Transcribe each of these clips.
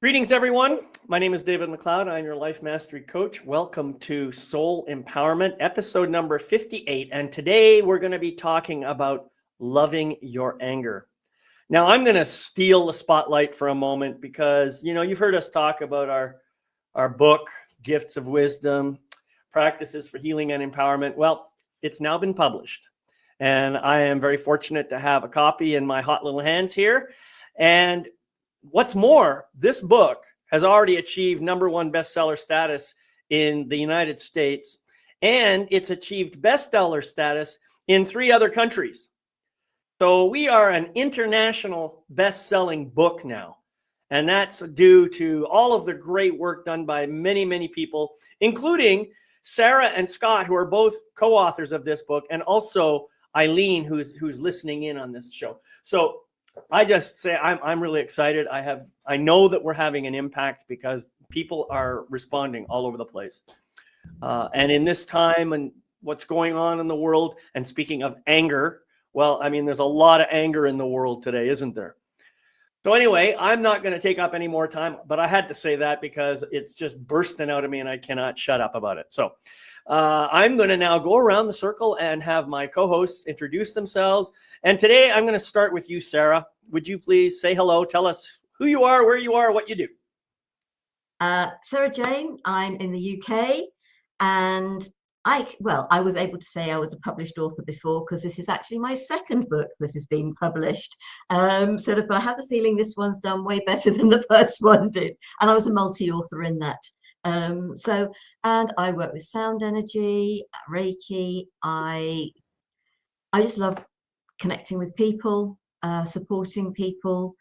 Greetings, everyone. My name is David McLeod. I'm your Life Mastery Coach. Welcome to Soul Empowerment, episode number 58. And today we're going to be talking about loving your anger. Now, I'm going to steal the spotlight for a moment because, you've heard us talk about our book, Gifts of Wisdom, Practices for Healing and Empowerment. Well, it's now been published. And I am very fortunate to have a copy in my hot little hands here. And what's more, this book has already achieved #1 bestseller status in the United States, and it's achieved bestseller status in 3 other countries. So we are an international best-selling book now, and that's due to all of the great work done by many, many people, including Sarah and Scott, who are both co-authors of this book, and also Eileen, who's listening in on this show. So I just say I'm really excited. I know that we're having an impact because people are responding all over the place. And in this time and what's going on in the world, and speaking of anger, well, I mean, there's a lot of anger in the world today, isn't there? So anyway, I'm not going to take up any more time, but I had to say that because it's just bursting out of me and I cannot shut up about it. So I'm going to now go around the circle and have my co-hosts introduce themselves. And today I'm going to start with you, Sarah. Would you please say hello? Tell us who you are, where you are, what you do. Sarah Jane, I'm in the UK, and I was able to say I was a published author before because this is actually my second book that has been published. But I have the feeling this one's done way better than the first one did. And I was a multi-author in that. And I work with sound energy, Reiki. I just love connecting with people, supporting people,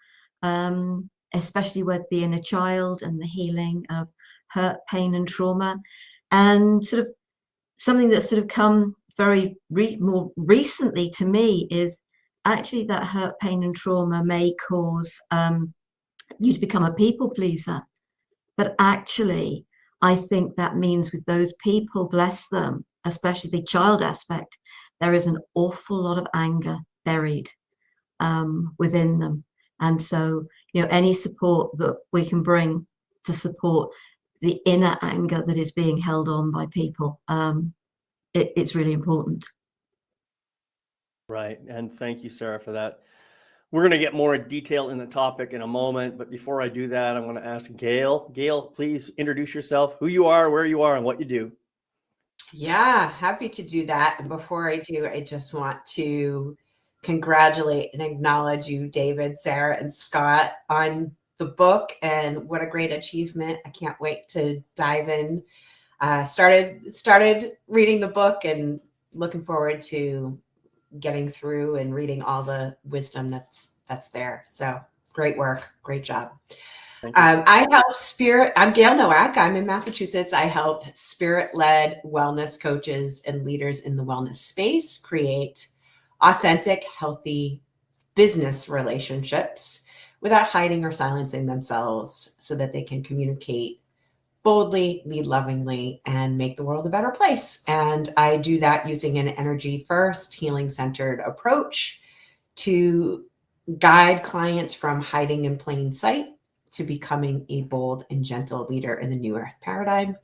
especially with the inner child and the healing of hurt, pain, and trauma. And sort of something that's sort of come very more recently to me is actually that hurt, pain, and trauma may cause you to become a people pleaser. But actually, I think that means with those people, bless them, especially the child aspect, there is an awful lot of anger buried within them. And so, any support that we can bring to support the inner anger that is being held on by people, it's really important. Right. And thank you, Sarah, for that. We're going to get more detail in the topic in a moment. But before I do that, I'm going to ask Gail. Gail, please introduce yourself, who you are, where you are, and what you do. Yeah, happy to do that. And before I do, I just want to congratulate and acknowledge you, David, Sarah, and Scott on the book, and what a great achievement. I can't wait to dive in. Started reading the book and looking forward to getting through and reading all the wisdom that's there. So great work. Great job. I help I'm Gail Nowak. I'm in Massachusetts. I help spirit-led wellness coaches and leaders in the wellness space create authentic, healthy business relationships without hiding or silencing themselves so that they can communicate boldly, lead lovingly, and make the world a better place. And I do that using an energy-first, healing-centered approach to guide clients from hiding in plain sight to becoming a bold and gentle leader in the new earth paradigm.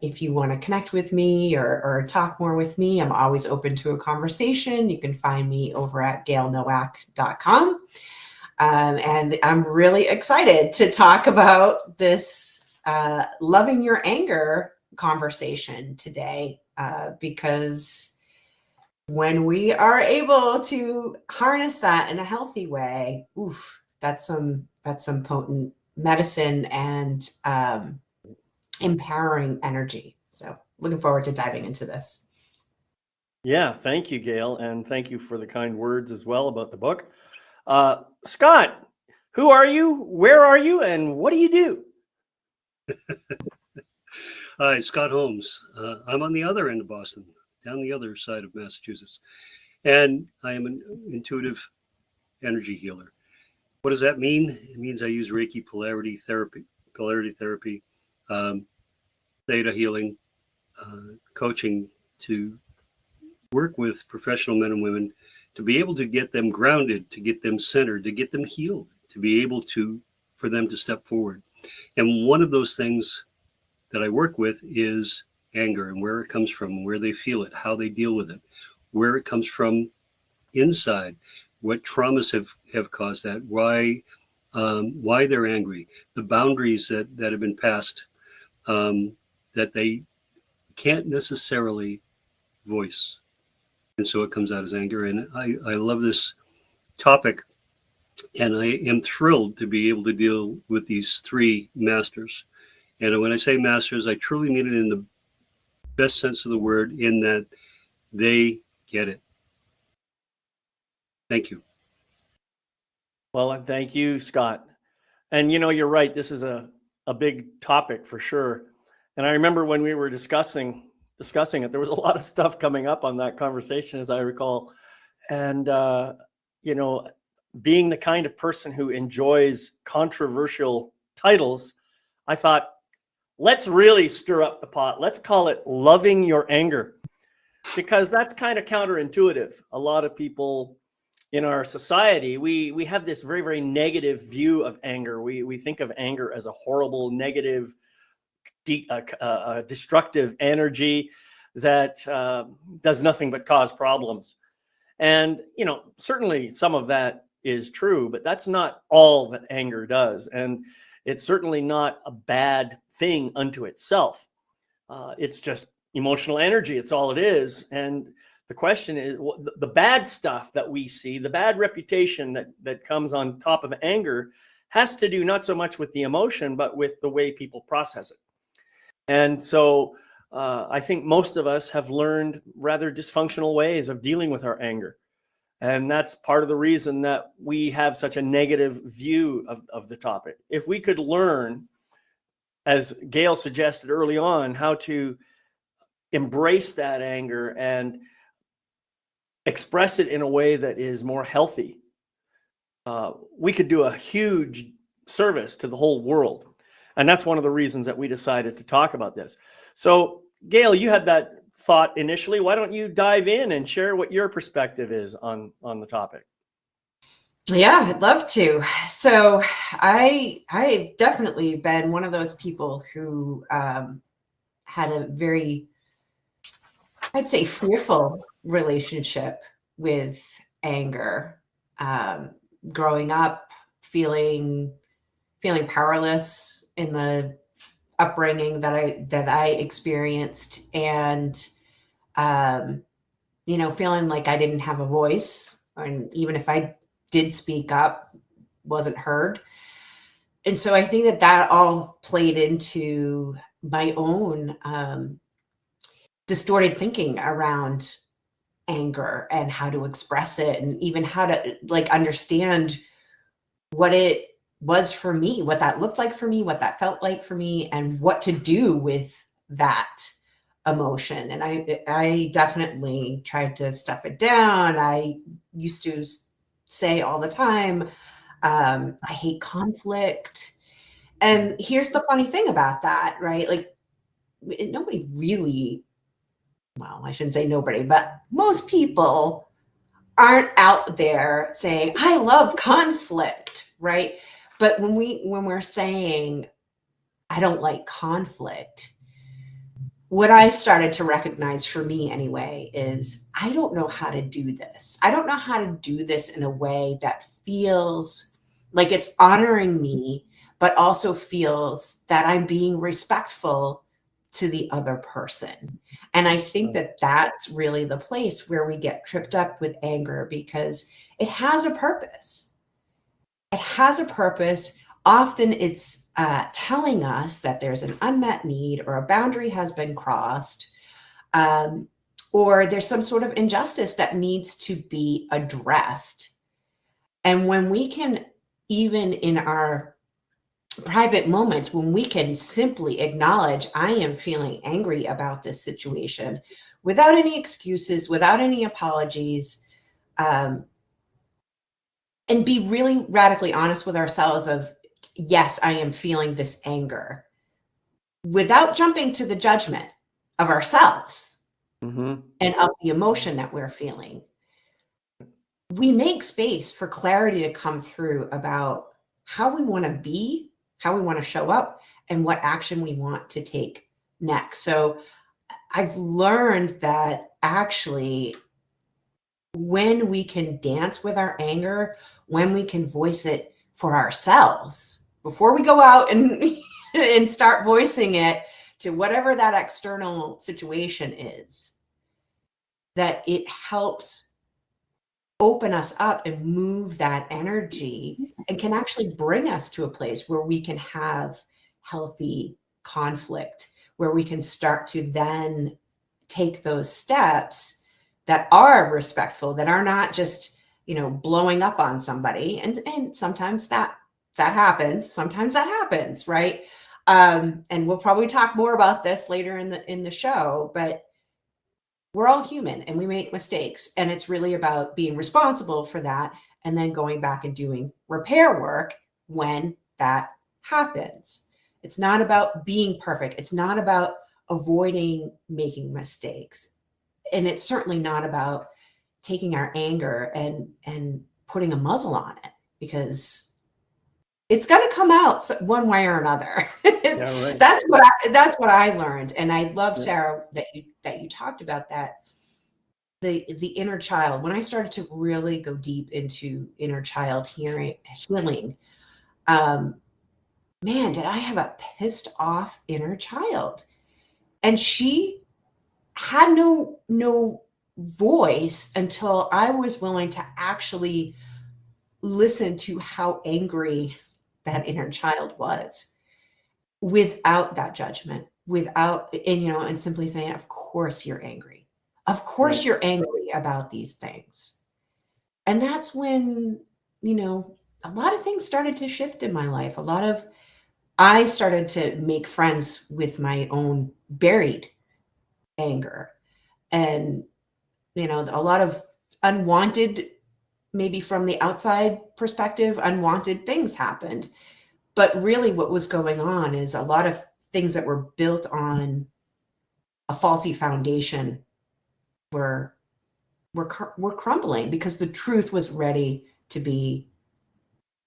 If you want to connect with me or talk more with me, I'm always open to a conversation. You can find me over at gailnowak.com. And I'm really excited to talk about this loving your anger conversation today, because when we are able to harness that in a healthy way, that's some potent medicine and empowering energy. So looking forward to diving into this. Yeah, thank you, Gail. And thank you for the kind words as well about the book. Scott, who are you? Where are you? And what do you do? Hi, Scott Holmes. I'm on the other end of Boston, down the other side of Massachusetts. And I am an intuitive energy healer. What does that mean? It means I use Reiki polarity therapy, theta healing, coaching to work with professional men and women to be able to get them grounded, to get them centered, to get them healed, to be able to for them to step forward. And one of those things that I work with is anger and where it comes from, where they feel it, how they deal with it, where it comes from inside, what traumas have caused that, why they're angry, the boundaries that have been passed that they can't necessarily voice. And so it comes out as anger. And I love this topic. And I am thrilled to be able to deal with these three masters. And when I say masters, I truly mean it in the best sense of the word, in that they get it. Thank you. Well, thank you, Scott. And you're right. This is a big topic for sure. And I remember when we were discussing it, there was a lot of stuff coming up on that conversation, as I recall. And, being the kind of person who enjoys controversial titles, I thought, let's really stir up the pot. Let's call it Loving Your Anger, because that's kind of counterintuitive. A lot of people in our society, we have this very, very negative view of anger. We think of anger as a horrible, negative, destructive energy that does nothing but cause problems. And, certainly some of that is true, but that's not all that anger does. And it's certainly not a bad thing unto itself. It's just emotional energy. It's all it is. And the question is, the bad stuff that we see, the bad reputation that comes on top of anger, has to do not so much with the emotion, but with the way people process it. And so I think most of us have learned rather dysfunctional ways of dealing with our anger. And that's part of the reason that we have such a negative view of the topic. If we could learn, as Gail suggested early on, how to embrace that anger and express it in a way that is more healthy, we could do a huge service to the whole world. And that's one of the reasons that we decided to talk about this. So, Gail, you had that thought initially. Why don't you dive in and share what your perspective is on the topic? Yeah, I'd love to. So I've definitely been one of those people who had a very, I'd say, fearful relationship with anger. Growing up, feeling powerless in the upbringing that I experienced, and feeling like I didn't have a voice, and even if I did speak up, wasn't heard. And so I think that all played into my own distorted thinking around anger and how to express it, and even how to understand what it was for me, what that looked like for me, what that felt like for me, and what to do with that emotion. And I definitely tried to stuff it down. I used to say all the time, I hate conflict. And here's the funny thing about that, right? Like, nobody really, well, I shouldn't say nobody, but most people aren't out there saying, I love conflict, right? But when we're saying, I don't like conflict, what I started to recognize, for me anyway, is I don't know how to do this. I don't know how to do this in a way that feels like it's honoring me, but also feels that I'm being respectful to the other person. And I think that that's really the place where we get tripped up with anger, because it has a purpose. It has a purpose. Often it's telling us that there's an unmet need, or a boundary has been crossed, or there's some sort of injustice that needs to be addressed. And when we can, even in our private moments, when we can simply acknowledge, I am feeling angry about this situation, without any excuses, without any apologies, and be really radically honest with ourselves of, yes, I am feeling this anger, without jumping to the judgment of ourselves and of the emotion that we're feeling. We make space for clarity to come through about how we want to be, how we want to show up, and what action we want to take next. So I've learned that actually, when we can dance with our anger, when we can voice it for ourselves, before we go out and and start voicing it to whatever that external situation is, that it helps open us up and move that energy and can actually bring us to a place where we can have healthy conflict, where we can start to then take those steps that are respectful, that are not just, blowing up on somebody. And sometimes that happens, right? And we'll probably talk more about this later in the show, but we're all human and we make mistakes, and it's really about being responsible for that and then going back and doing repair work when that happens. It's not about being perfect. It's not about avoiding making mistakes. And it's certainly not about taking our anger and putting a muzzle on it, because it's going to come out one way or another. Yeah, right. That's what I learned. And I love, Sarah, that you talked about that. The inner child. When I started to really go deep into inner child healing, man, did I have a pissed off inner child. And she had no voice until I was willing to actually listen to how angry that inner child was, without that judgment, and simply saying, of course you're angry. Of course you're angry about these things. And that's when, a lot of things started to shift in my life. I started to make friends with my own buried anger, and, a lot of unwanted, maybe from the outside perspective, unwanted things happened. But really what was going on is a lot of things that were built on a faulty foundation were crumbling, because the truth was ready to be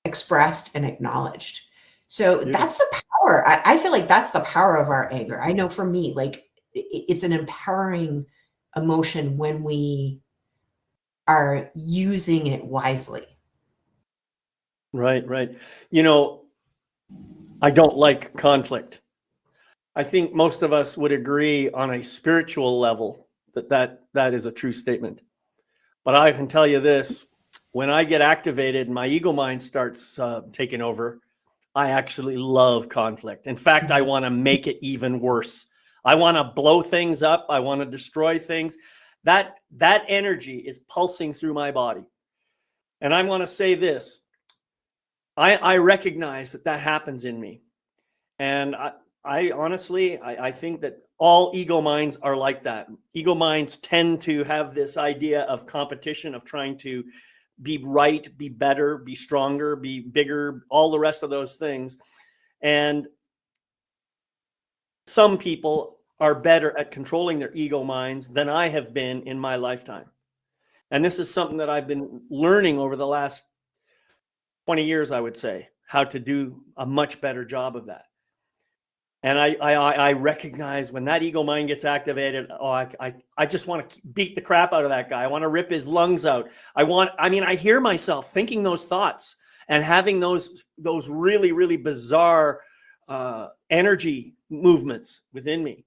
expressed and acknowledged. So that's the power. I feel like that's the power of our anger. I know for me, like, it's an empowering emotion when we are using it wisely. Right. I don't like conflict. I think most of us would agree on a spiritual level that is a true statement. But I can tell you this, when I get activated and my ego mind starts taking over, I actually love conflict. In fact, I want to make it even worse. I want to blow things up. I want to destroy things. That energy is pulsing through my body. And I want to say this, I recognize that happens in me. And I honestly think that all ego minds are like that. Ego minds tend to have this idea of competition, of trying to be right, be better, be stronger, be bigger, all the rest of those things. And some people are better at controlling their ego minds than I have been in my lifetime. And this is something that I've been learning over the last 20 years, I would say, how to do a much better job of that. And I recognize when that ego mind gets activated, I just want to beat the crap out of that guy. I want to rip his lungs out. I hear myself thinking those thoughts and having those really, really bizarre energy movements within me.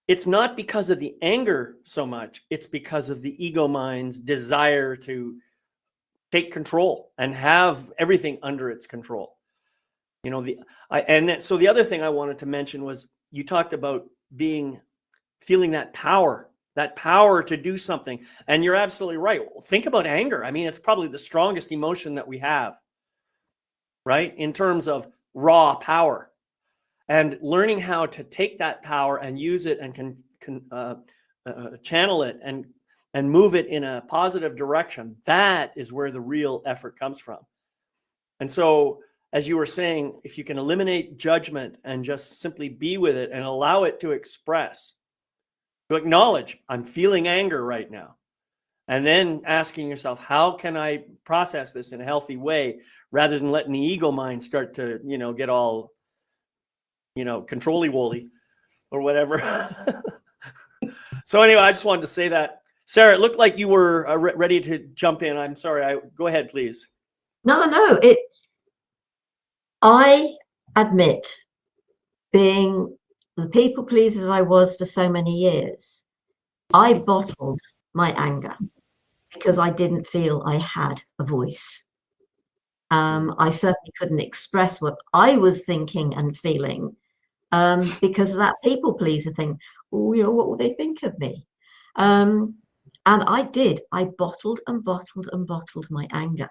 It's not because of the anger so much. It's because of the ego mind's desire to take control and have everything under its control. So the other thing I wanted to mention was, you talked about feeling that power to do something. And you're absolutely right. Think about anger. I mean, it's probably the strongest emotion that we have, right? In terms of raw power, and learning how to take that power and use it and can channel it and move it in a positive direction. That is where the real effort comes from. And so, as you were saying, if you can eliminate judgment and just simply be with it and allow it to express, to acknowledge, I'm feeling anger right now. And then asking yourself, how can I process this in a healthy way rather than letting the ego mind start to, get all, controlly-woolly or whatever. So anyway, I just wanted to say that. Sarah, it looked like you were ready to jump in. I'm sorry. Go ahead, please. No. I admit, being the people pleaser that I was for so many years, I bottled my anger because I didn't feel I had a voice. I certainly couldn't express what I was thinking and feeling because of that people pleaser thing. Oh, what will they think of me? And I bottled and bottled and bottled my anger.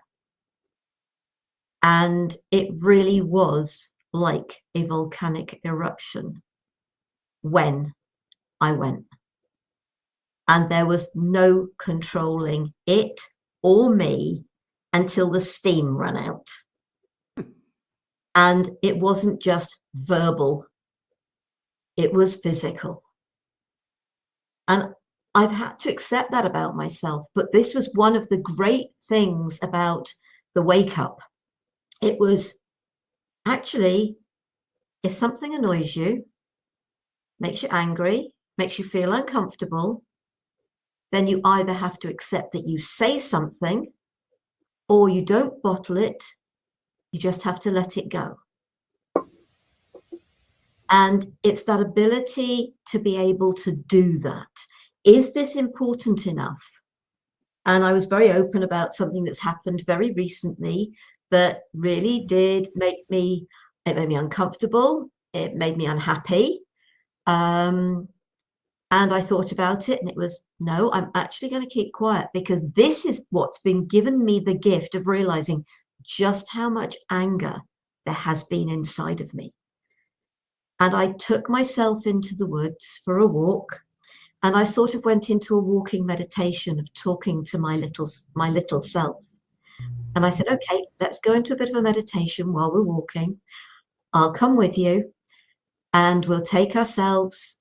And it really was like a volcanic eruption when I went. And there was no controlling it or me until the steam ran out. And it wasn't just verbal, it was physical. And I've had to accept that about myself. But this was one of the great things about the wake up. It was actually, if something annoys you, makes you angry, makes you feel uncomfortable, then you either have to accept that you say something or you don't bottle it. You just have to let it go. And it's that ability to be able to do that. Is this important enough? And I was very open about something that's happened very recently that really did make me, it made me uncomfortable. It made me unhappy. And I thought about it and it was, no, I'm actually going to keep quiet because this is what's been given me the gift of realizing just how much anger there has been inside of me. And I took myself into the woods for a walk and I sort of went into a walking meditation of talking to my little self. And I said, okay, let's go into a bit of a meditation while we're walking. I'll come with you and we'll take ourselves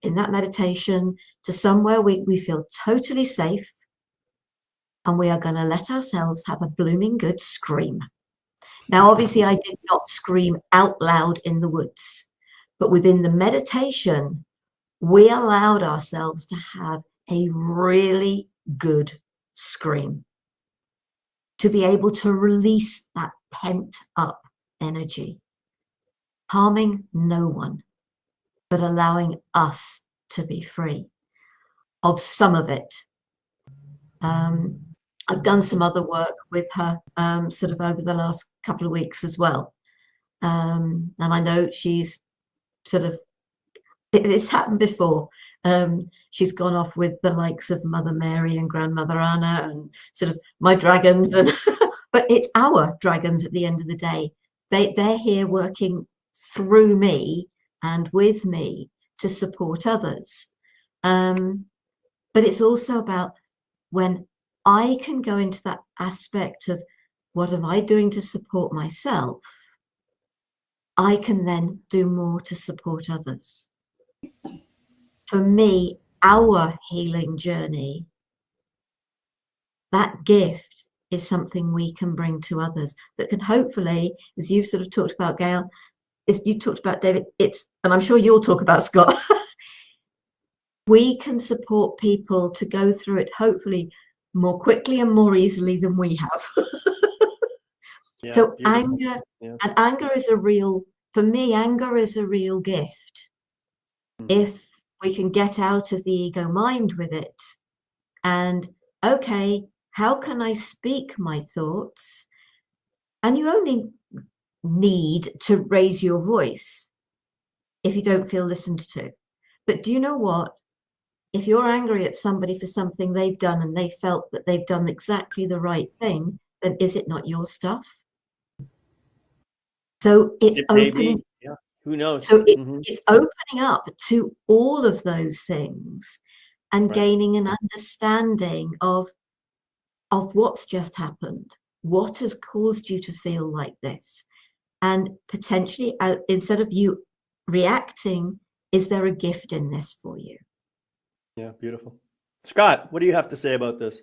in that meditation to somewhere we feel totally safe. And we are going to let ourselves have a blooming good scream. Now, obviously, I did not scream out loud in the woods, but within the meditation, we allowed ourselves to have a really good scream, to be able to release that pent up energy, harming no one, but allowing us to be free of some of it. I've done some other work with her sort of over the last couple of weeks as well. And I know she's sort of, it's happened before. She's gone off with the likes of Mother Mary and Grandmother Anna and sort of my dragons. And but it's our dragons at the end of the day. They're here working through me and with me to support others. But it's also about when I can go into that aspect of what am I doing to support myself, I can then do more to support others. For me, our healing journey, that gift is something we can bring to others that can hopefully, as you've sort of talked about, Gail, as you talked about, David, and I'm sure you'll talk about, Scott, we can support people to go through it hopefully more quickly and more easily than we have. Yeah, so beautiful. anger, yeah. And anger is for me, anger is a real gift. If we can get out of the ego mind with it and, okay, how can I speak my thoughts? And you only need to raise your voice if you don't feel listened to. But do you know what? If you're angry at somebody for something they've done and they felt that they've done exactly the right thing, then is it not your stuff? So it's opening. Yeah. Who knows? So it's opening up to all of those things and gaining an understanding of what's just happened, what has caused you to feel like this, and potentially instead of you reacting, is there a gift in this for you? Yeah, beautiful. Scott, what do you have to say about this?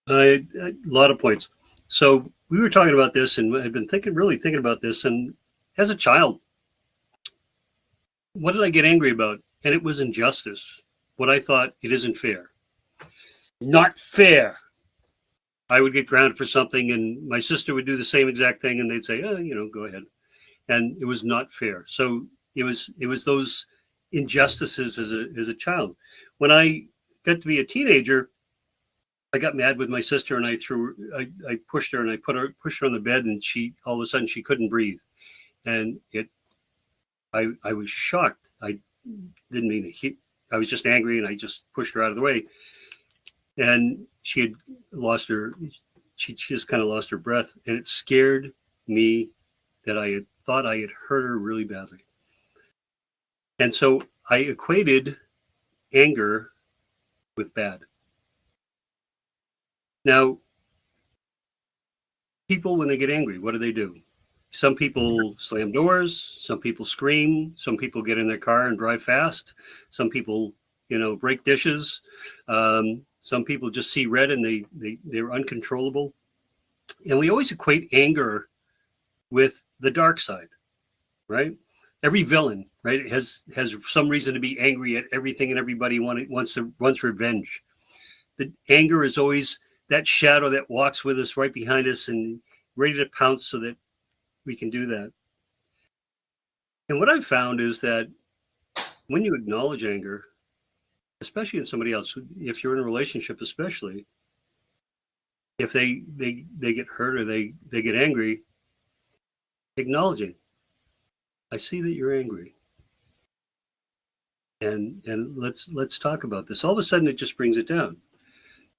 A lot of points. So we were talking about this, and I've been really thinking about this. And as a child, what did I get angry about? And it was injustice. What I thought, it isn't fair. Not fair. I would get grounded for something, and my sister would do the same exact thing, and they'd say, "Oh, go ahead." And it was not fair. So it was those injustices as a child. When I got to be a teenager, I got mad with my sister, and I pushed her, and I pushed her on the bed, and she all of a sudden she couldn't breathe, and I was shocked. I didn't mean to hit. I was just angry, and I just pushed her out of the way, and she had lost her. She just kind of lost her breath, and it scared me that I had thought I had hurt her really badly, and so I equated anger with bad. Now, people, when they get angry, what do? Some people slam doors, some people scream, some people get in their car and drive fast, some people, break dishes, some people just see red and they're uncontrollable. And we always equate anger with the dark side, right? Every villain, right, has some reason to be angry at everything and everybody, wants revenge. The anger is always that shadow that walks with us right behind us and ready to pounce so that we can do that. And what I've found is that when you acknowledge anger, especially in somebody else, if you're in a relationship, especially if they get hurt or they get angry, acknowledging, I see that you're angry. And let's talk about this. All of a sudden it just brings it down.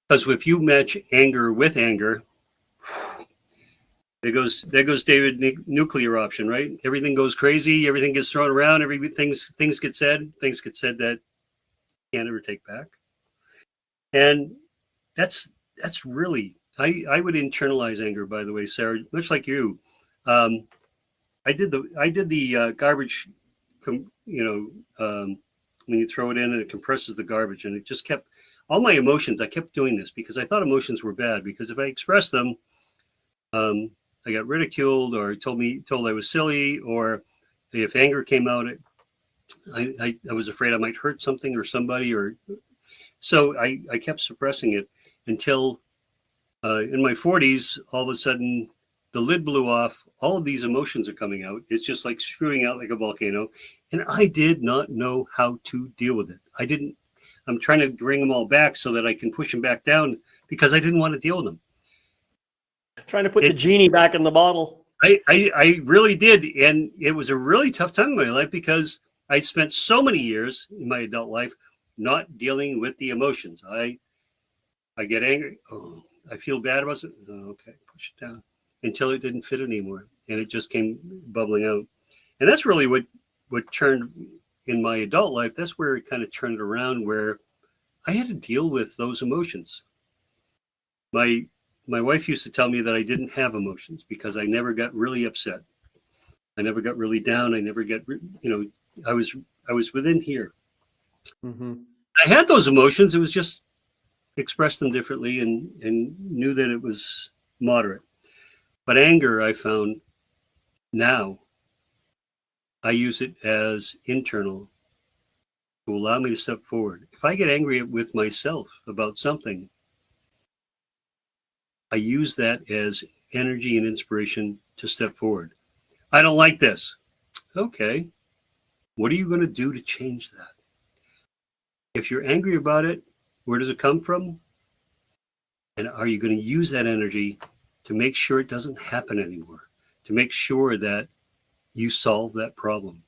Because if you match anger with anger, there goes David nuclear option, right? Everything goes crazy, everything gets thrown around, things get said that you can't ever take back. And that's really, I would internalize anger, by the way, Sarah, much like you. I did the garbage, when you throw it in and it compresses the garbage, and it just kept all my emotions. I kept doing this because I thought emotions were bad, because if I expressed them, I got ridiculed or told I was silly, or if anger came out, I was afraid I might hurt something or somebody, or so I kept suppressing it until in my 40s, all of a sudden the lid blew off. All of these emotions are coming out. It's just like spewing out like a volcano, and I did not know how to deal with it. I'm trying to bring them all back so that I can push them back down, because I didn't want to deal with them. Trying to put the genie back in the bottle. I really did. And it was a really tough time in my life, because I spent so many years in my adult life not dealing with the emotions. I get angry. Oh, I feel bad about it. Oh, okay, push it down until it didn't fit anymore. And it just came bubbling out. And that's really what turned in my adult life. That's where it kind of turned around, where I had to deal with those emotions. My wife used to tell me that I didn't have emotions because I never got really upset. I never got really down. I never got, I was within here. Mm-hmm. I had those emotions. It was just expressed them differently and knew that it was moderate. But anger, I found now, I use it as internal to allow me to step forward. If I get angry with myself about something, I use that as energy and inspiration to step forward. I don't like this. Okay. What are you going to do to change that? If you're angry about it, where does it come from? And are you going to use that energy to make sure it doesn't happen anymore? To make sure that you solve that problem?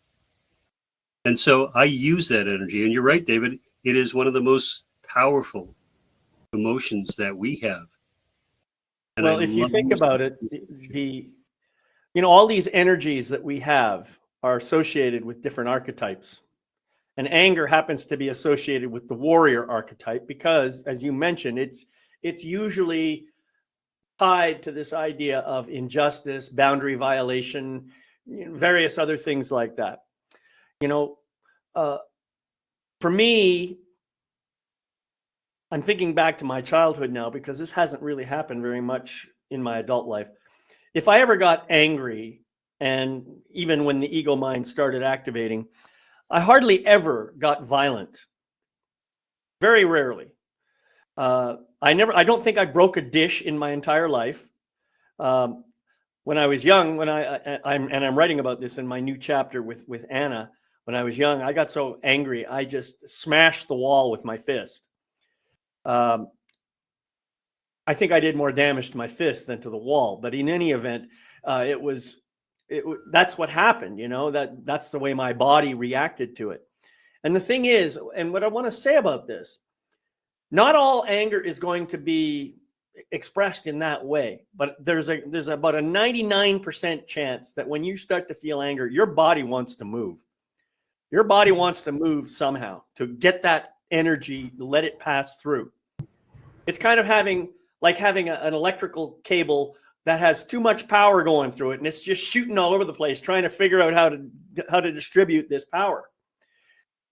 And so I use that energy. And you're right, David. It is one of the most powerful emotions that we have. And well, if you think about it, all these energies that we have are associated with different archetypes. And anger happens to be associated with the warrior archetype because, as you mentioned, it's usually tied to this idea of injustice, boundary violation, various other things like that. For me, I'm thinking back to my childhood now because this hasn't really happened very much in my adult life. If I ever got angry, and even when the ego mind started activating, I hardly ever got violent. Very rarely. I don't think I broke a dish in my entire life. When I was young, I'm writing about this in my new chapter with Anna. When I was young, I got so angry, I just smashed the wall with my fist. I think I did more damage to my fist than to the wall, but in any event, that's what happened. That's the way my body reacted to it. And the thing is, and what I want to say about this, not all anger is going to be expressed in that way, but there's about a 99% chance that when you start to feel anger, your body wants to move. Your body wants to move somehow to get that energy, let it pass through. It's kind of having an electrical cable that has too much power going through it, and it's just shooting all over the place, trying to figure out how to distribute this power.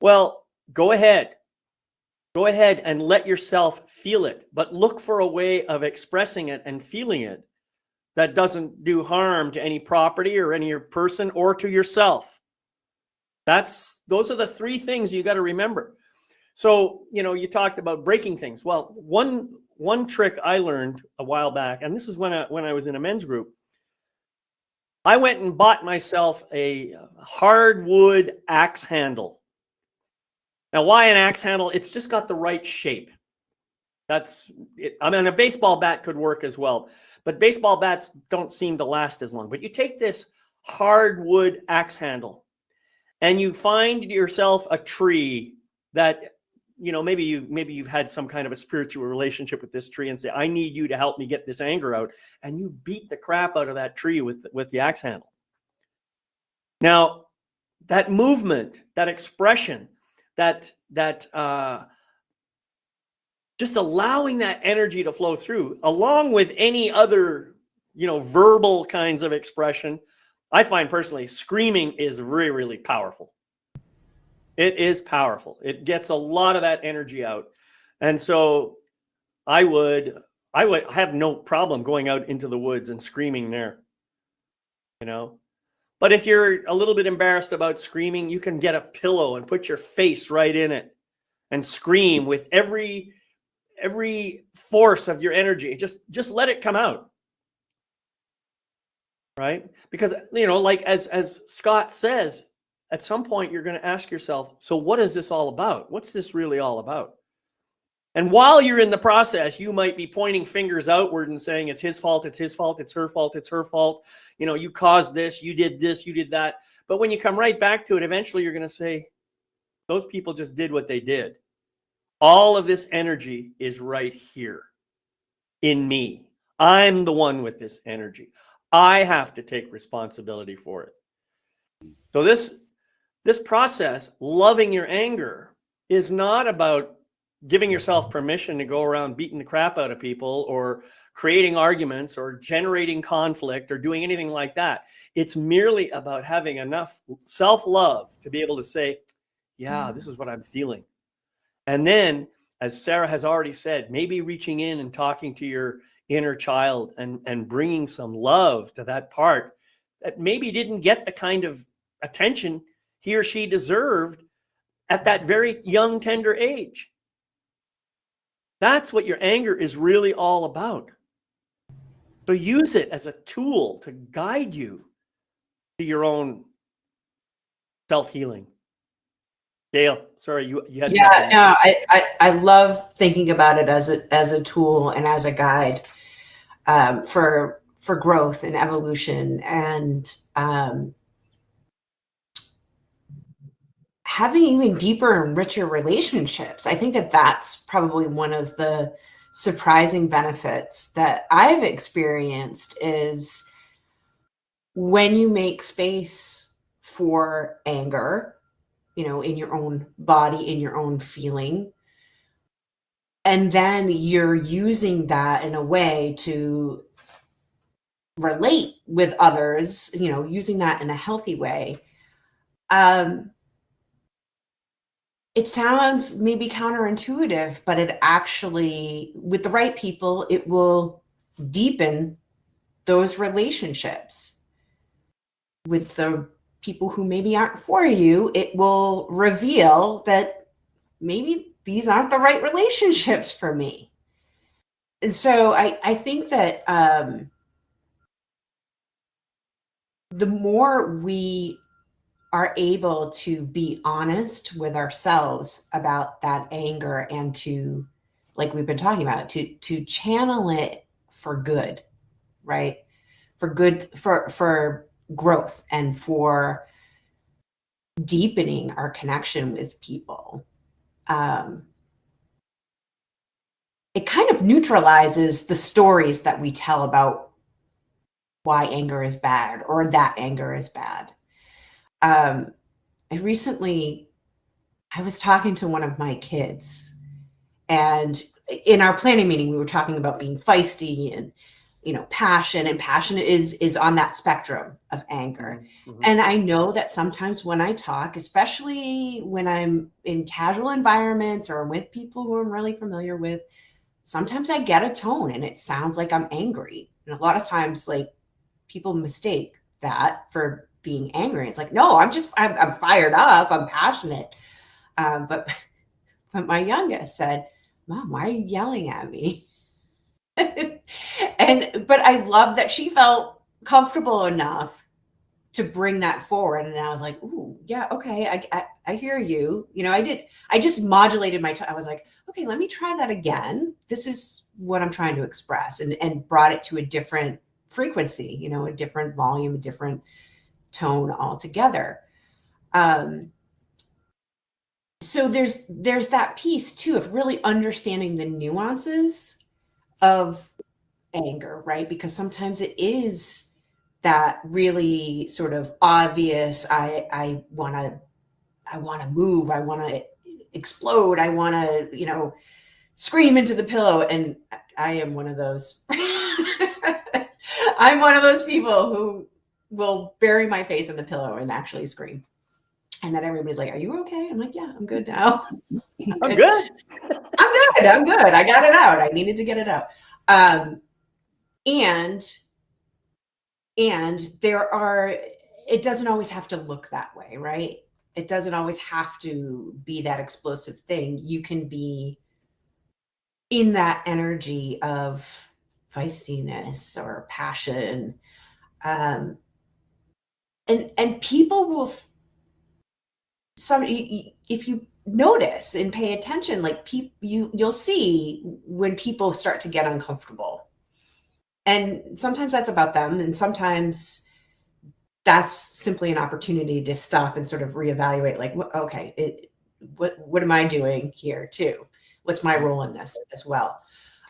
Well, go ahead and let yourself feel it, but look for a way of expressing it and feeling it that doesn't do harm to any property or any person or to yourself. Those are the three things you got to remember. So, you talked about breaking things. Well, one trick I learned a while back, and this is when I was in a men's group, I went and bought myself a hardwood axe handle. Now, why an axe handle? It's just got the right shape. That's it. I mean, a baseball bat could work as well, but baseball bats don't seem to last as long. But you take this hardwood axe handle and you find yourself a tree that, maybe you've had some kind of a spiritual relationship with this tree and say, I need you to help me get this anger out. And you beat the crap out of that tree with the axe handle. Now, that movement, that expression, that just allowing that energy to flow through, along with any other, verbal kinds of expression, I find personally screaming is really, really powerful. It is powerful. It gets a lot of that energy out. And so I would have no problem going out into the woods and screaming there, But if you're a little bit embarrassed about screaming, you can get a pillow and put your face right in it and scream with every force of your energy. Just let it come out. Right? Because, like as Scott says, at some point you're going to ask yourself, so what is this all about? What's this really all about? And while you're in the process, you might be pointing fingers outward and saying, it's his fault, it's his fault, it's her fault, it's her fault. You caused this, you did that. But when you come right back to it, eventually you're going to say, those people just did what they did. All of this energy is right here in me. I'm the one with this energy. I have to take responsibility for it. So this process, loving your anger, is not about giving yourself permission to go around beating the crap out of people or creating arguments or generating conflict or doing anything like that. It's merely about having enough self-love to be able to say, yeah, this is what I'm feeling. And then, as Sarah has already said, maybe reaching in and talking to your inner child and bringing some love to that part that maybe didn't get the kind of attention he or she deserved at that very young, tender age. That's what your anger is really all about. So use it as a tool to guide you to your own self-healing. Dale, sorry, you had something. No, I love thinking about it as a tool and as a guide for growth and evolution and having even deeper and richer relationships. I think that's probably one of the surprising benefits that I've experienced is when you make space for anger, in your own body, in your own feeling, and then you're using that in a way to relate with others, using that in a healthy way. it sounds maybe counterintuitive, but it actually, with the right people, it will deepen those relationships. With the people who maybe aren't for you, it will reveal that maybe these aren't the right relationships for me. And so I think that the more we are able to be honest with ourselves about that anger and to, like we've been talking about, to channel it for good, right? For good, for growth and for deepening our connection with people. It kind of neutralizes the stories that we tell about why anger is bad or that anger is bad. I was talking to one of my kids, and in our planning meeting, we were talking about being feisty and, passion, and passion is on that spectrum of anger. Mhm. And I know that sometimes when I talk, especially when I'm in casual environments or with people who I'm really familiar with, sometimes I get a tone and it sounds like I'm angry. And a lot of times, like, people mistake that for being angry. It's like, no, I'm fired up. I'm passionate. But my youngest said, Mom, why are you yelling at me? But I love that she felt comfortable enough to bring that forward. And I was like, ooh, yeah, okay. I hear you. I just modulated my tone. I was like, okay, let me try that again. This is what I'm trying to express, and brought it to a different frequency, a different volume, a different tone altogether. So there's that piece too of really understanding the nuances of anger, right? Because sometimes it is that really sort of obvious, I want to move, I want to explode, I want to, scream into the pillow. And I am one of those. I'm one of those people who will bury my face in the pillow and actually scream. And then everybody's like, are you okay? I'm like, yeah, I'm good now. I'm good. I'm good. I got it out. I needed to get it out. And it doesn't always have to look that way, right? It doesn't always have to be that explosive thing. You can be in that energy of feistiness or passion. And people will, if you notice and pay attention, like you'll see when people start to get uncomfortable. And sometimes that's about them, and sometimes that's simply an opportunity to stop and sort of reevaluate, like, okay, what am I doing here too? What's my role in this as well?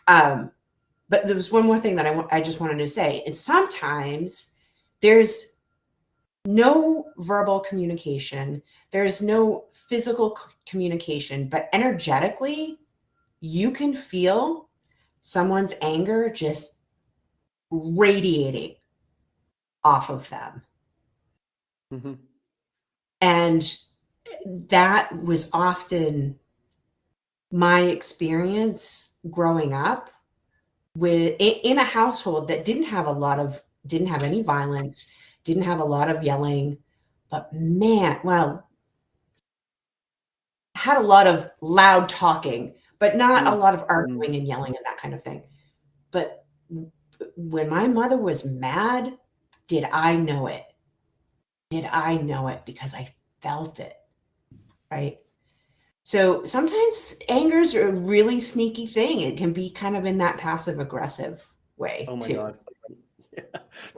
But there was one more thing that I just wanted to say. And sometimes there's no verbal communication, there's no physical communication, but energetically, you can feel someone's anger just radiating off of them. Mm-hmm. And that was often my experience growing up in a household that didn't have any violence, didn't have a lot of yelling, but had a lot of loud talking, but not a lot of arguing and yelling and that kind of thing. But when my mother was mad, did I know it? Did I know it? Because I felt it, right? So sometimes anger is a really sneaky thing. It can be kind of in that passive aggressive way. Oh my too. God. Yeah.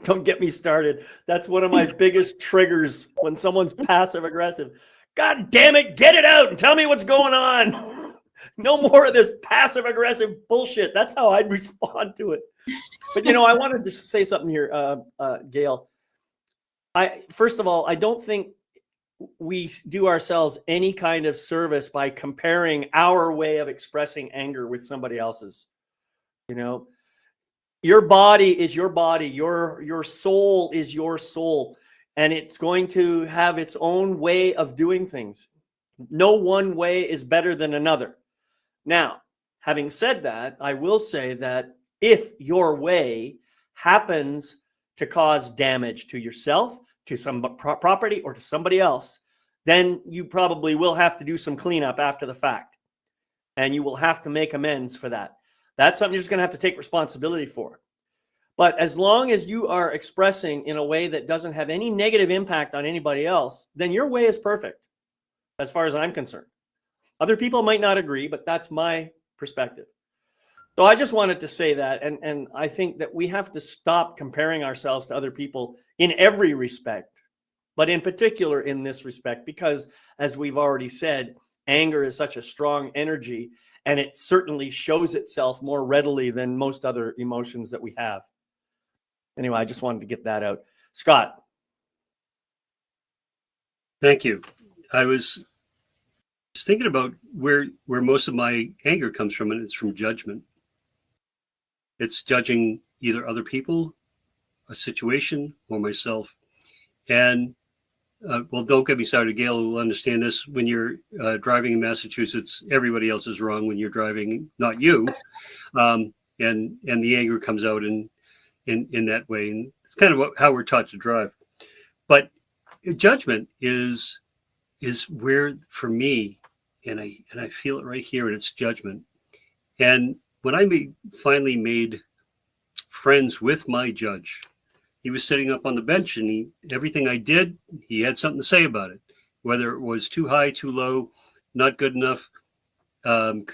Don't get me started. That's one of my biggest triggers when someone's passive aggressive. God damn it, get it out and tell me what's going on. No more of this passive aggressive bullshit. That's how I'd respond to it. But I wanted to say something here, Gail. First of all, I don't think we do ourselves any kind of service by comparing our way of expressing anger with somebody else's. Your body is your body, your soul is your soul, and it's going to have its own way of doing things. No one way is better than another. Now, having said that, I will say that if your way happens to cause damage to yourself, to some property, or to somebody else, then you probably will have to do some cleanup after the fact. And you will have to make amends for that. That's something you're just going to have to take responsibility for. But as long as you are expressing in a way that doesn't have any negative impact on anybody else, then your way is perfect, as far as I'm concerned. Other people might not agree, but that's my perspective. So I just wanted to say that, and I think that we have to stop comparing ourselves to other people in every respect, but in particular in this respect, because as we've already said, anger is such a strong energy, and it certainly shows itself more readily than most other emotions that we have. Anyway, I just wanted to get that out. Scott. Thank you. I was thinking about where most of my anger comes from, and it's from judgment. It's judging either other people, a situation, or myself. And well, don't get me started. Gail will understand this. When you're driving in Massachusetts, everybody else is wrong when you're driving, not you. And the anger comes out in that way. And it's kind of how we're taught to drive. But judgment is where, for me, and I feel it right here, and it's judgment. And when I finally made friends with my judge, he was sitting up on the bench, and everything I did, he had something to say about it. Whether it was too high, too low, not good enough,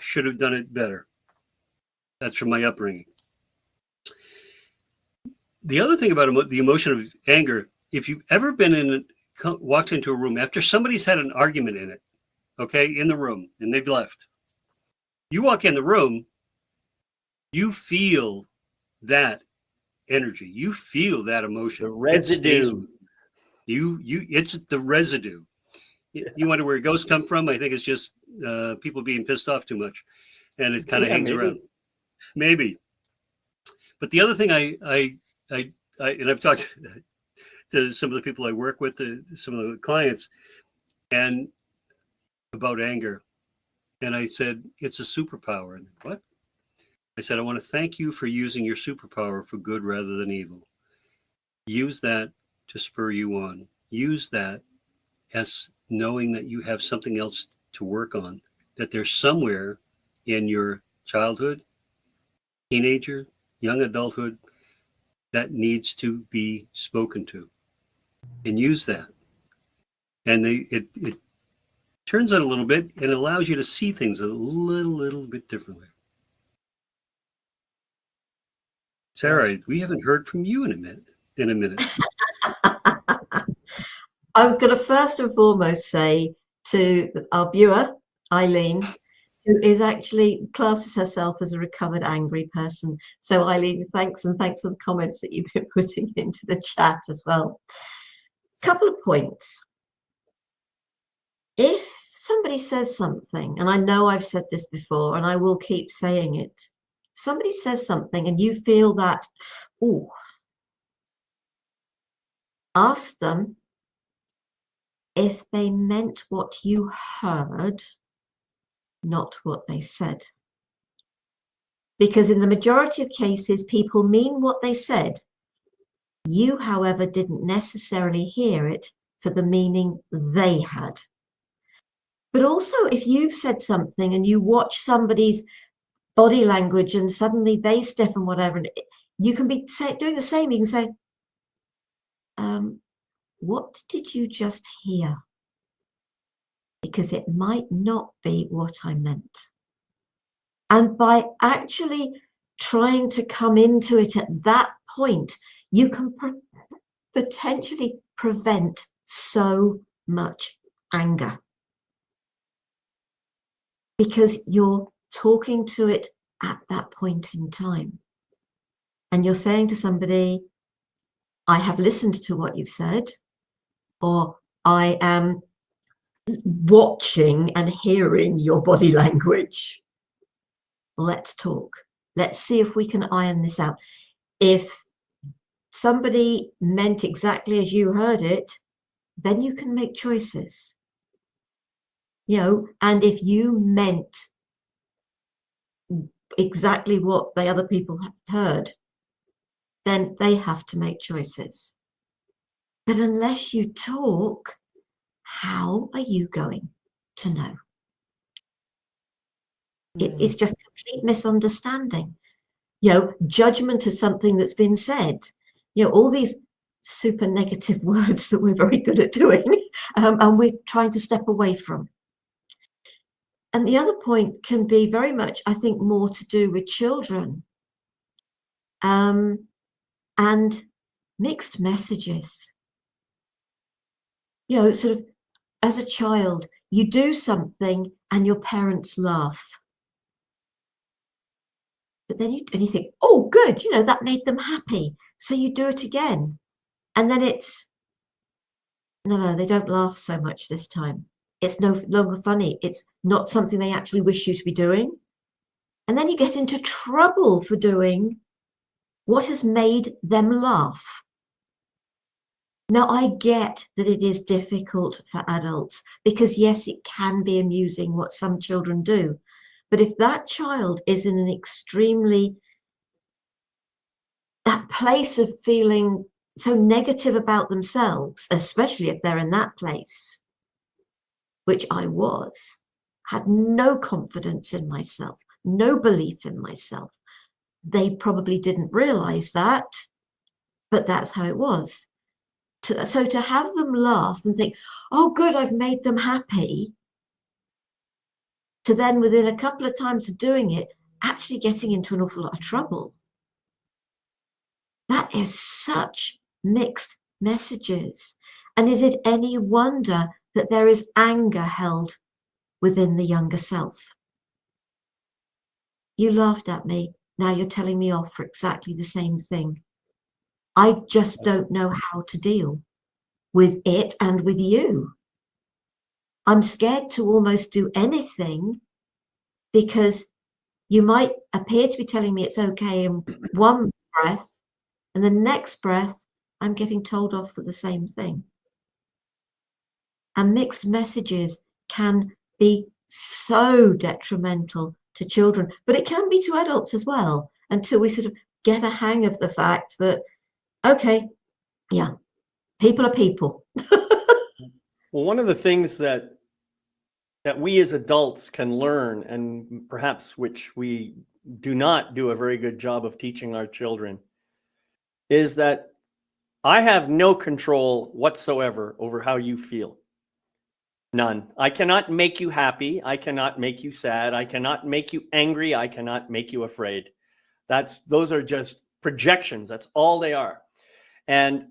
should have done it better. That's from my upbringing. The other thing about the emotion of anger, if you've ever walked into a room after somebody's had an argument in it, okay, in the room, and they've left, you walk in the room, you feel that energy, you feel that emotion, the residue. It's the residue. You wonder where ghosts come from. I think it's just people being pissed off too much, and it kind of hangs around. Maybe. But the other thing I and I've talked to some of the people I work with, some of the clients, and about anger, and I said it's a superpower. And what? I said, I want to thank you for using your superpower for good rather than evil. Use that to spur you on. Use that as knowing that you have something else to work on, that there's somewhere in your childhood, teenager, young adulthood that needs to be spoken to, and use that. And it turns out a little bit and allows you to see things a little bit differently. Sarah, we haven't heard from you in a minute. I'm going to first and foremost say to our viewer, Eileen, who is actually classes herself as a recovered angry person. So Eileen, thanks, and thanks for the comments that you've been putting into the chat as well. Couple of points. If somebody says something, and I know I've said this before, and I will keep saying it, somebody says something and you feel that, oh, ask them if they meant what you heard, not what they said. Because in the majority of cases, people mean what they said. You, however, didn't necessarily hear it for the meaning they had. But also, if you've said something and you watch somebody's body language and suddenly they stiffen whatever, and you can be doing the same. You can say, what did you just hear? Because it might not be what I meant. And by actually trying to come into it at that point, you can potentially prevent so much anger. Because you're talking to it at that point in time. And you're saying to somebody, I have listened to what you've said, or I am watching and hearing your body language. Let's talk. Let's see if we can iron this out. If somebody meant exactly as you heard it, then you can make choices. and if you meant exactly what the other people had heard, then they have to make choices. But unless you talk, how are you going to know? It's just complete misunderstanding. Judgment of something that's been said. All these super negative words that we're very good at doing, and we're trying to step away from. And the other point can be very much, I think, more to do with children, and mixed messages. Sort of as a child, you do something and your parents laugh. But then you think, oh, good, that made them happy. So you do it again. And then it's, no, they don't laugh so much this time. It's no longer funny. It's not something they actually wish you to be doing. And then you get into trouble for doing what has made them laugh. Now, I get that it is difficult for adults because, yes, it can be amusing what some children do. But if that child is in an extremely, that place of feeling so negative about themselves, especially if they're in that place, which I was, had no confidence in myself, no belief in myself. They probably didn't realize that, but that's how it was. So to have them laugh and think, oh, good, I've made them happy, to then within a couple of times of doing it, actually getting into an awful lot of trouble. That is such mixed messages. And is it any wonder that there is anger held within the younger self? You laughed at me. Now you're telling me off for exactly the same thing. I just don't know how to deal with it and with you. I'm scared to almost do anything because you might appear to be telling me it's okay in one breath, and the next breath, I'm getting told off for the same thing. And mixed messages can be so detrimental to children, but it can be to adults as well, until we sort of get a hang of the fact that, okay, yeah, people are people. Well, one of the things that we as adults can learn, and perhaps which we do not do a very good job of teaching our children, is that I have no control whatsoever over how you feel. None. I cannot make you happy. I cannot make you sad. I cannot make you angry. I cannot make you afraid. Those are just projections. That's all they are. And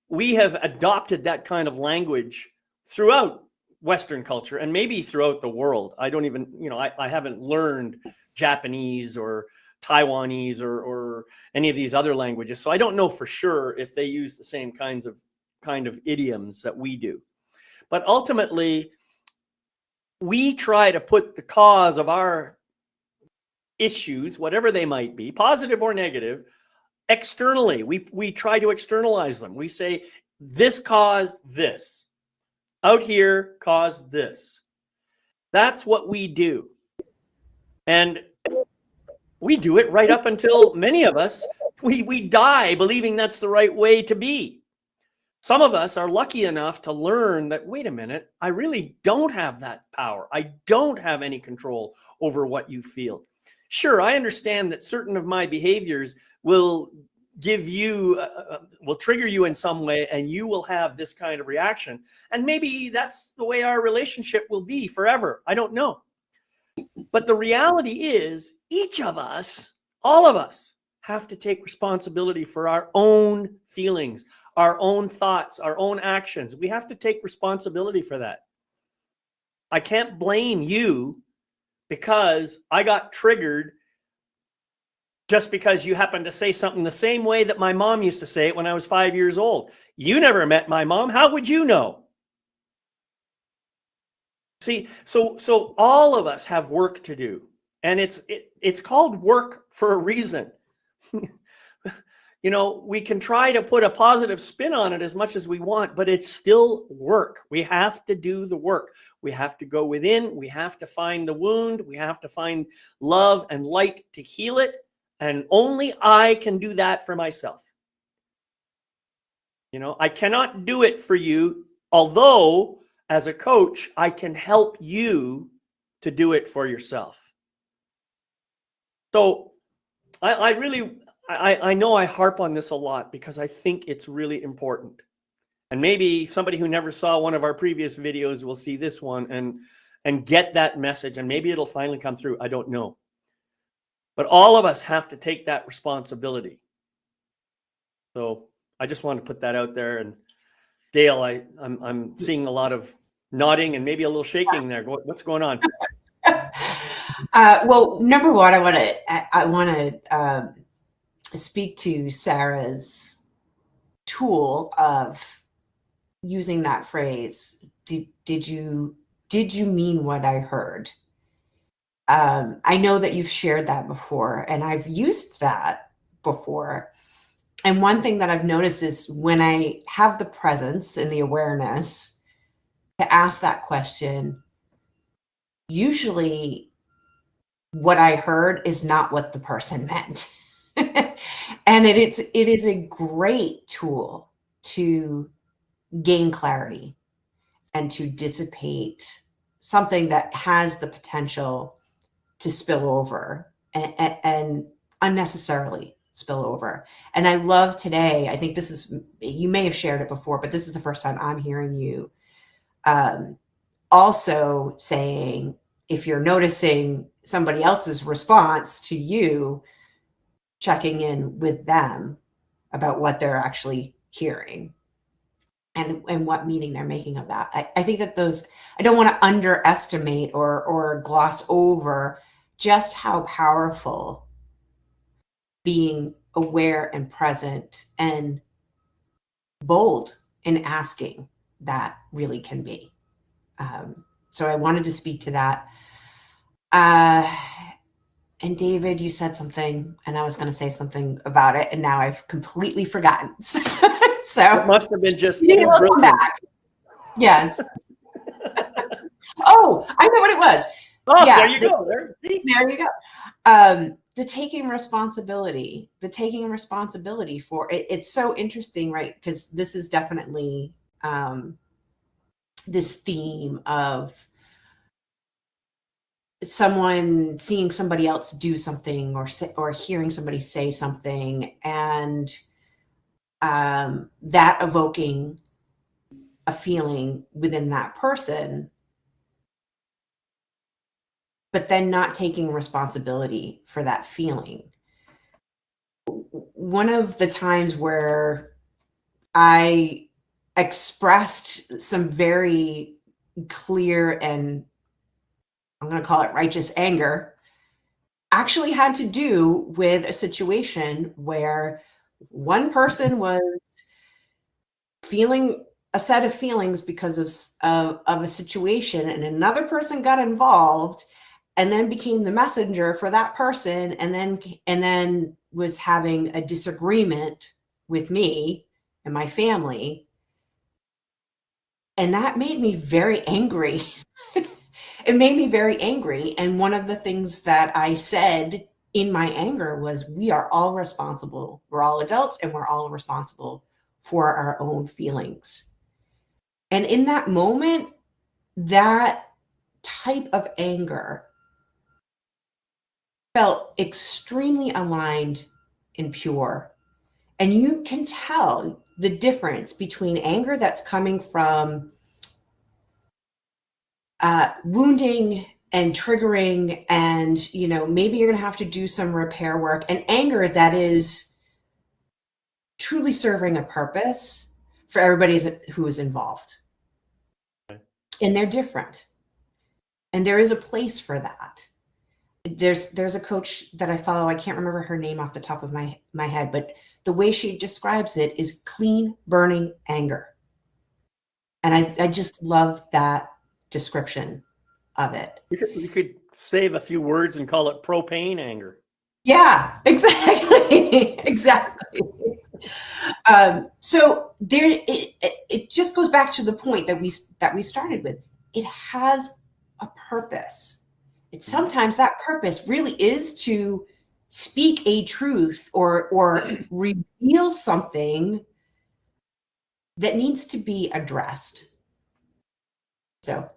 we have adopted that kind of language throughout Western culture and maybe throughout the world. I don't even, I haven't learned Japanese or Taiwanese or any of these other languages. So I don't know for sure if they use the same kind of idioms that we do. But ultimately, we try to put the cause of our issues, whatever they might be, positive or negative, externally. We try to externalize them. We say, this caused this. Out here caused this. That's what we do. And we do it right up until many of us, we die believing that's the right way to be. Some of us are lucky enough to learn that, wait a minute, I really don't have that power. I don't have any control over what you feel. Sure, I understand that certain of my behaviors will give you, will trigger you in some way, and you will have this kind of reaction. And maybe that's the way our relationship will be forever. I don't know. But the reality is, each of us, all of us, have to take responsibility for our own feelings, our own thoughts, our own actions. We have to take responsibility for that. I can't blame you because I got triggered just because you happened to say something the same way that my mom used to say it when I was 5 years old. You never met my mom. How would you know? See, so all of us have work to do, and it's called work for a reason. you know, we can try to put a positive spin on it as much as we want, but it's still work. We have to do the work. We have to go within. We have to find the wound. We have to find love and light to heal it. And only I can do that for myself. You know, I cannot do it for you, although as a coach, I can help you to do it for yourself. So I know I harp on this a lot because I think it's really important. And maybe somebody who never saw one of our previous videos will see this one and get that message, and maybe it'll finally come through. I don't know. But all of us have to take that responsibility. So I just want to put that out there. And Dale, I'm seeing a lot of nodding and maybe a little shaking there. What's going on? Well, number one, I want to speak to Sarah's tool of using that phrase. Did you mean what I heard? I know that you've shared that before, and I've used that before. And one thing that I've noticed is when I have the presence and the awareness to ask that question, usually what I heard is not what the person meant. And it is a great tool to gain clarity and to dissipate something that has the potential to spill over and unnecessarily spill over. And I love today, I think this is, you may have shared it before, but this is the first time I'm hearing you also saying, if you're noticing somebody else's response to you, checking in with them about what they're actually hearing and what meaning they're making of that. I think that those, I don't want to underestimate or gloss over just how powerful being aware and present and bold in asking that really can be. So I wanted to speak to that. And David, you said something, and I was going to say something about it, and now I've completely forgotten. So It must have been just you will come back. Yes. Oh, I know what it was. Oh, Yeah, there you go. There you go. The taking responsibility for it. It's so interesting, right? Because this is definitely this theme of someone seeing somebody else do something or hearing somebody say something, and that evoking a feeling within that person, but then not taking responsibility for that feeling. One of the times where I expressed some very clear and I'm going to call it righteous anger actually had to do with a situation where one person was feeling a set of feelings because of a situation, and another person got involved and then became the messenger for that person, and then was having a disagreement with me and my family. And that made me very angry. It made me very angry. And one of the things that I said in my anger was, we are all responsible. We're all adults and we're all responsible for our own feelings. And in that moment, that type of anger felt extremely aligned and pure. And you can tell the difference between anger that's coming from wounding and triggering, and maybe you're going to have to do some repair work, and anger that is truly serving a purpose for everybody who is involved. And they're different, and there is a place for that. There's a coach that I follow, I can't remember her name off the top of my head, but the way she describes it is clean burning anger. And I just love that description of it. You could save a few words and call it propane anger. Yeah, exactly. Exactly. So there, it just goes back to the point that we started with. It has a purpose. It sometimes that purpose really is to speak a truth or reveal something that needs to be addressed. So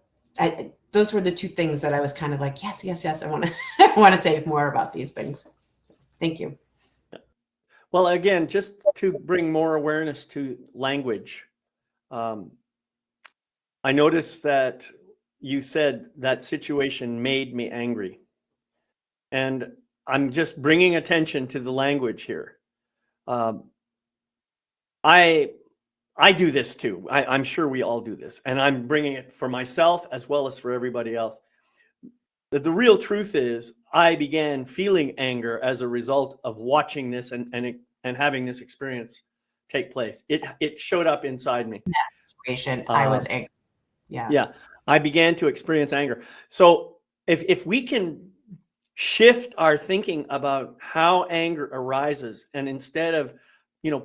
those were the two things that I was kind of like, yes, yes, yes. I want to I want to say more about these things. Thank you. Well, again, just to bring more awareness to language, I noticed that you said that situation made me angry. And I'm just bringing attention to the language here. I do this too. I'm sure we all do this. And I'm bringing it for myself as well as for everybody else. The real truth is I began feeling anger as a result of watching this and having this experience take place. It showed up inside me. Situation, I was angry. Yeah, I began to experience anger. So if we can shift our thinking about how anger arises, and instead of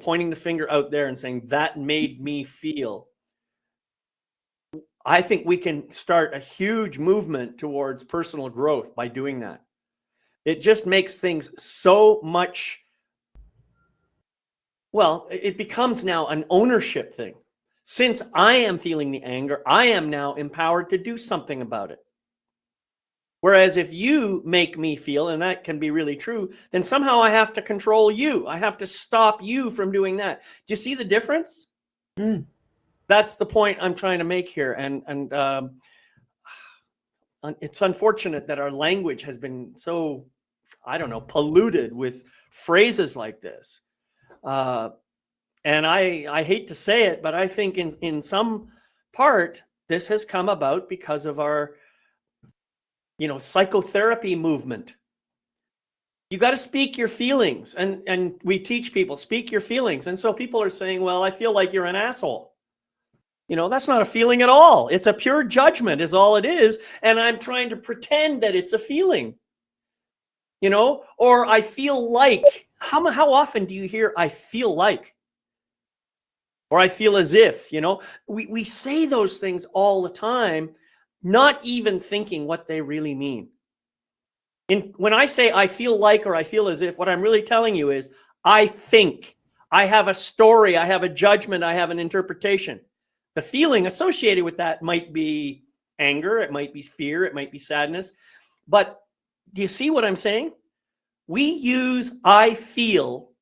pointing the finger out there and saying that made me feel, I think we can start a huge movement towards personal growth by doing that. It just makes things so much, well, it becomes now an ownership thing. Since I am feeling the anger, I am now empowered to do something about it. Whereas if you make me feel, and that can be really true, then somehow I have to control you. I have to stop you from doing that. Do you see the difference? That's the point I'm trying to make here. And it's unfortunate that our language has been so, I don't know, polluted with phrases like this. And I hate to say it, but I think in some part, this has come about because of our, psychotherapy movement. You got to speak your feelings. And we teach people, speak your feelings. And so people are saying, well, I feel like you're an asshole. That's not a feeling at all. It's a pure judgment is all it is. And I'm trying to pretend that it's a feeling, or I feel like. How often do you hear I feel like? Or I feel as if, we say those things all the time, not even thinking what they really mean. When I say I feel like or I feel as if, what I'm really telling you is I think, I have a story, I have a judgment, I have an interpretation. The feeling associated with that might be anger, it might be fear, it might be sadness. But do you see what I'm saying? We use I feel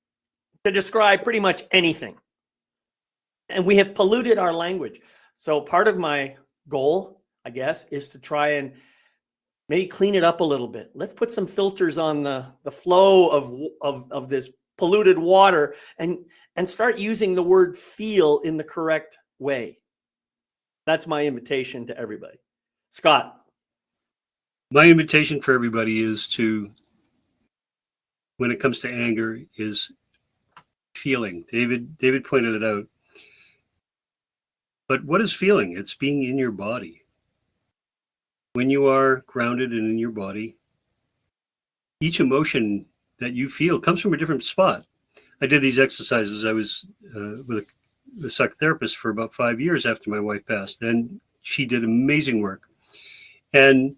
to describe pretty much anything. And we have polluted our language. So part of my goal, I guess, is to try and maybe clean it up a little bit. Let's put some filters on the flow of this polluted water and start using the word feel in the correct way. That's my invitation to everybody. Scott. My invitation for everybody is to, when it comes to anger, is feeling. David pointed it out. But what is feeling? It's being in your body. When you are grounded and in your body, each emotion that you feel comes from a different spot. I did these exercises. I was with a psychotherapist for about 5 years after my wife passed, and she did amazing work. And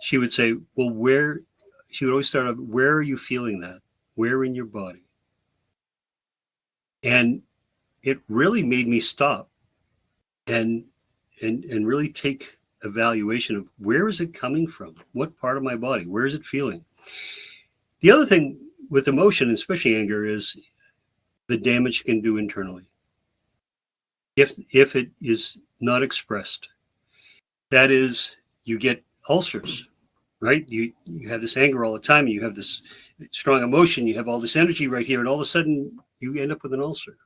she would say, well, she would always start off, where are you feeling that? Where in your body? And it really made me stop and really take evaluation of where is it coming from? What part of my body? Where is it feeling? The other thing with emotion, especially anger, is the damage it can do internally. If it is not expressed, that is, you get ulcers, right? You have this anger all the time. You have this strong emotion. You have all this energy right here, and all of a sudden you end up with an ulcer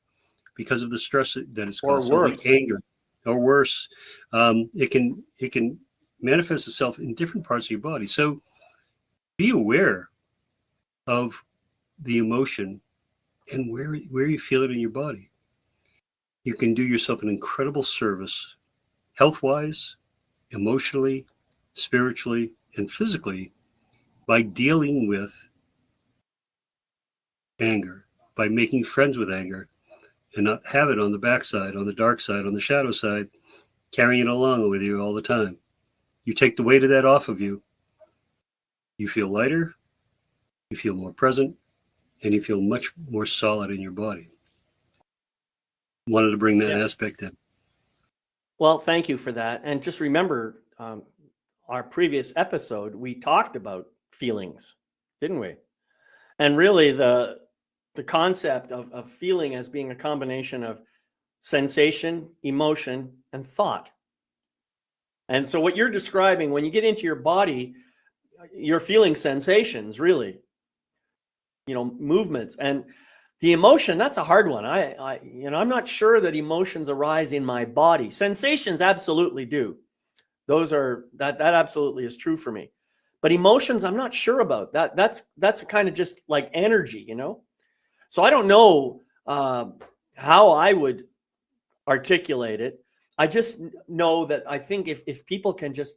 because of the stress that is caused. Or worse. Anger. Or worse, it can manifest itself in different parts of your body. So be aware of the emotion and where you feel it in your body. You can do yourself an incredible service, health-wise, emotionally, spiritually, and physically, by dealing with anger, by making friends with anger, and not have it on the backside, on the dark side, on the shadow side, carrying it along with you all the time. You take the weight of that off of you. You feel lighter, you feel more present, and you feel much more solid in your body. Wanted to bring that Yeah. aspect in. Well, thank you for that. And just remember, our previous episode, we talked about feelings, didn't we? And really the concept of feeling as being a combination of sensation, emotion, and thought. And so what you're describing, when you get into your body, you're feeling sensations, really, movements. And the emotion, that's a hard one. I'm not sure that emotions arise in my body. Sensations absolutely do. That absolutely is true for me. But emotions, I'm not sure about. That's kind of just like energy, So I don't know how I would articulate it. I just know that I think if people can just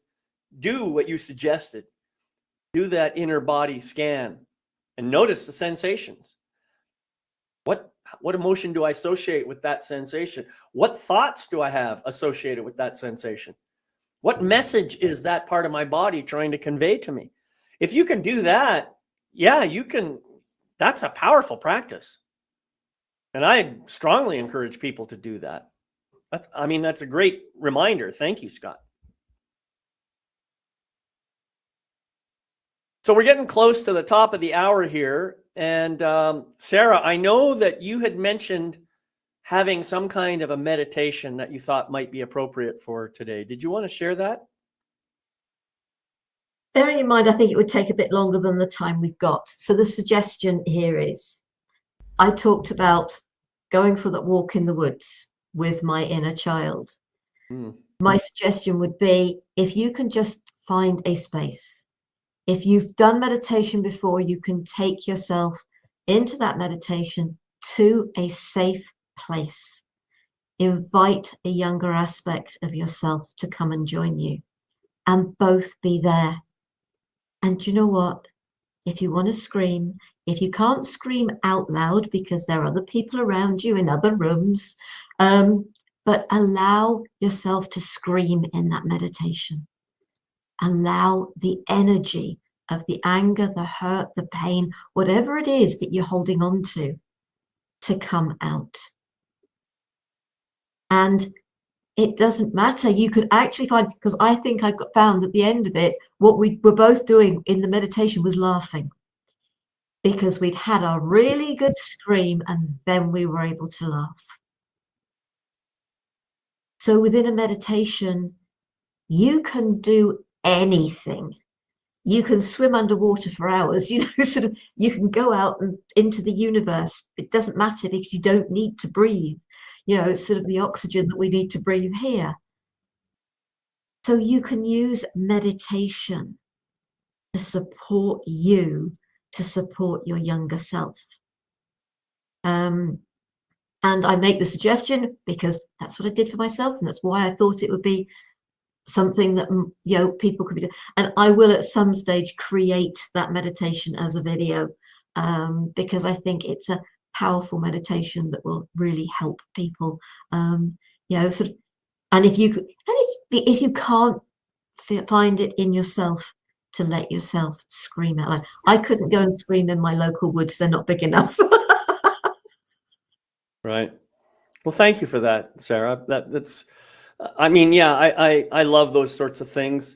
do what you suggested, do that inner body scan and notice the sensations. What emotion do I associate with that sensation? What thoughts do I have associated with that sensation? What message is that part of my body trying to convey to me? If you can do that, yeah, you can. That's a powerful practice. And I strongly encourage people to do that. That's a great reminder. Thank you, Scott. So we're getting close to the top of the hour here. And Sarah, I know that you had mentioned having some kind of a meditation that you thought might be appropriate for today. Did you want to share that? Bearing in mind, I think it would take a bit longer than the time we've got. So the suggestion here is, I talked about going for that walk in the woods with my inner child. My suggestion would be, if you can just find a space. If you've done meditation before, you can take yourself into that meditation to a safe place. Invite a younger aspect of yourself to come and join you, and both be there. And you know what? If you want to scream, if you can't scream out loud because there are other people around you in other rooms, but allow yourself to scream in that meditation. Allow the energy of the anger, the hurt, the pain, whatever it is that you're holding on to come out. And it doesn't matter. You could actually find, because I think I found at the end of it, what we were both doing in the meditation was laughing, because we'd had a really good scream and then we were able to laugh. So within a meditation, you can do anything. You can swim underwater for hours, you can go out and into the universe. It doesn't matter, because you don't need to breathe. It's sort of the oxygen that we need to breathe here. So you can use meditation to support you, to support your younger self. And I make the suggestion because that's what I did for myself, and that's why I thought it would be something that people could be doing. And I will at some stage create that meditation as a video, because I think it's a powerful meditation that will really help people. And if you can't find it in yourself, to let yourself scream out loud. I couldn't go and scream in my local woods; they're not big enough. Right. Well, thank you for that, Sarah. That's. I love those sorts of things.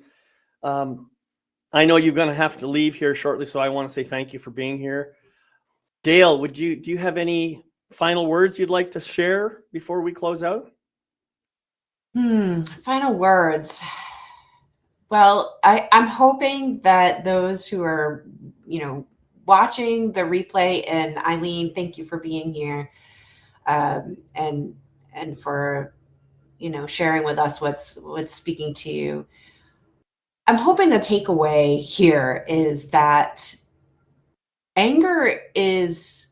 I know you're going to have to leave here shortly, so I want to say thank you for being here. Dale, do you have any final words you'd like to share before we close out? Final words. Well, I'm hoping that those who are, watching the replay, and Eileen, thank you for being here, and for sharing with us what's speaking to you. I'm hoping the takeaway here is that anger it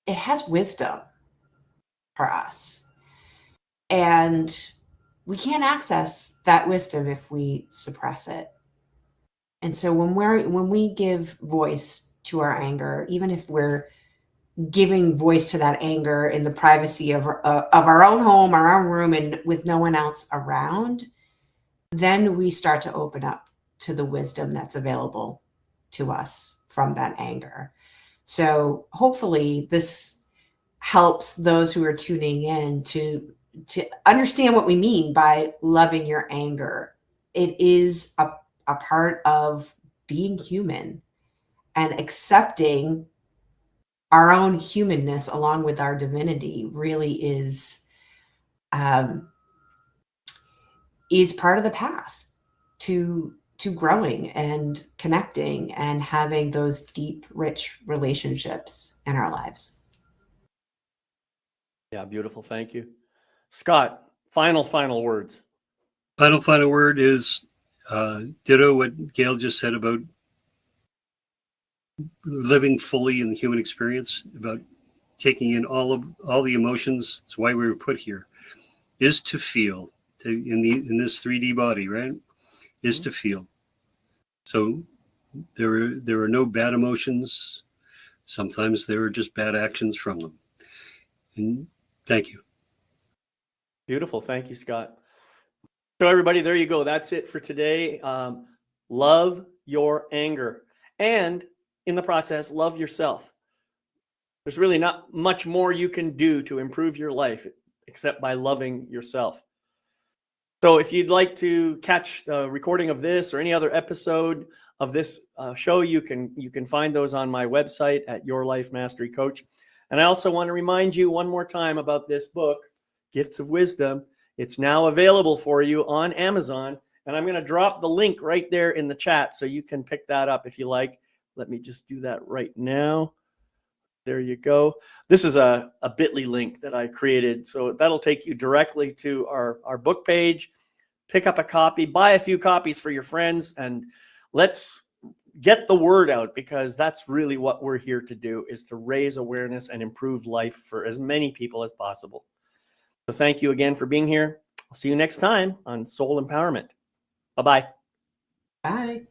has wisdom for us. And we can't access that wisdom if we suppress it. And so when we give voice to our anger, even if we're giving voice to that anger in the privacy of our own home, our own room, and with no one else around, then we start to open up to the wisdom that's available to us from that anger. So hopefully this helps those who are tuning in to understand what we mean by loving your anger. It is a part of being human, and accepting our own humanness along with our divinity really is part of the path to growing and connecting and having those deep, rich relationships in our lives. Yeah, beautiful. Thank you. Scott, final words. Final word is ditto what Gail just said about living fully in the human experience, about taking in all the emotions. That's why we were put here, is to feel, in this 3D body, right? Is to feel. So there are no bad emotions. Sometimes there are just bad actions from them. And thank you. Beautiful. Thank you, Scott. So everybody, there you go. That's it for today. Love your anger, and in the process, love yourself. There's really not much more you can do to improve your life except by loving yourself. So if you'd like to catch the recording of this or any other episode of this show, you can find those on my website at Your Life Mastery Coach. And I also want to remind you one more time about this book, Gifts of Wisdom. It's now available for you on Amazon, and I'm going to drop the link right there in the chat so you can pick that up if you like. Let me just do that right now. There you go. This is a bit.ly link that I created. So that'll take you directly to our book page. Pick up a copy, buy a few copies for your friends, and let's get the word out, because that's really what we're here to do, is to raise awareness and improve life for as many people as possible. So thank you again for being here. I'll see you next time on Soul Empowerment. Bye-bye. Bye.